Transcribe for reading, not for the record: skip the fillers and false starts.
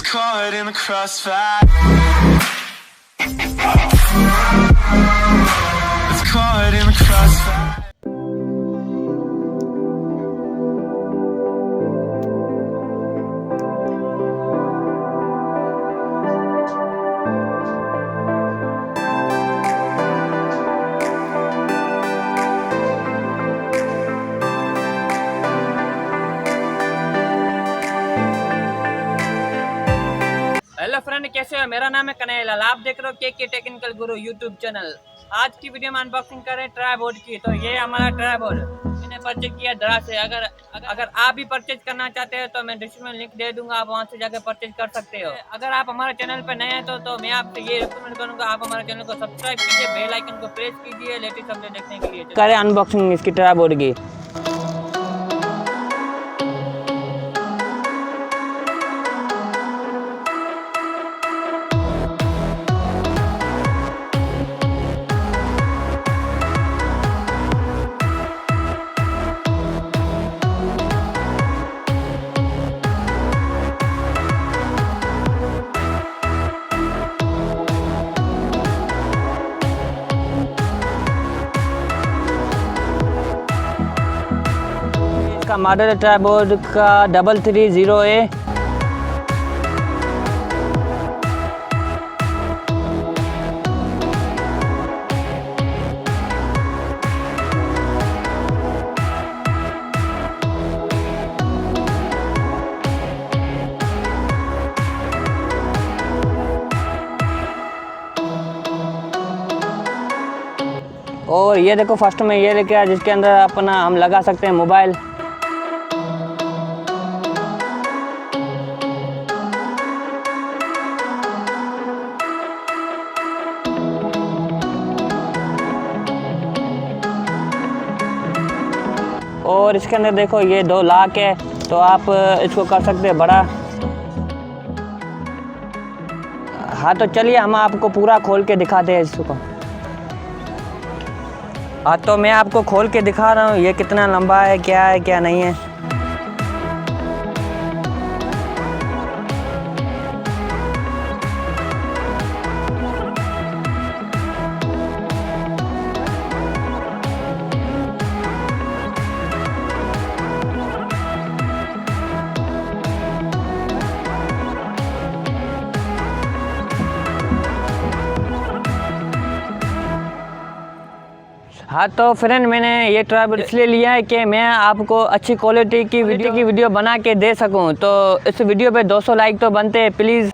caught in the crossfire. It's caught in the crossfire. Hello friend, कैसे हो? मेरा नाम है कन्हैयालाल। आप देख रहे हो के टेक्निकल गुरु यूट्यूब चैनल। आज की वीडियो में अनबॉक्सिंग कर रहे हैं ट्राइपॉड की। तो ये हमारा ट्राइपॉड मैंने परचेज किया दरा से। अगर आप भी परचेज करना चाहते हैं तो मैं डिस्क्रिप्शन में लिंक दे दूंगा, आप वहां से जाकर परचेज कर सकते हो। अगर आप हमारे चैनल पर नए हैं तो मैं आपसे ये रिकमेंड करूंगा, आप हमारे चैनल को सब्सक्राइब कीजिए, बेल आइकन को प्रेस कीजिए लेटेस्ट अपडेट देखने के लिए। करें अनबॉक्सिंग इसकी ट्राइपॉड की। का मॉडल ट्राइपॉड का 330A। और ये देखो फर्स्ट में ये लेके आया जिसके अंदर अपना हम लगा सकते हैं मोबाइल। और इसके अंदर देखो ये 2 लाख है, तो आप इसको कर सकते हैं बड़ा। हाँ तो चलिए हम आपको पूरा खोल के दिखाते हैं इसको। हाँ तो मैं आपको खोल के दिखा रहा हूँ ये कितना लंबा है क्या नहीं है। हाँ तो फ्रेंड मैंने ये ट्राइपॉड इसलिए लिया है कि मैं आपको अच्छी क्वालिटी की वीडियो बना के दे सकूं। तो इस वीडियो पे 200 लाइक तो बनते हैं प्लीज़।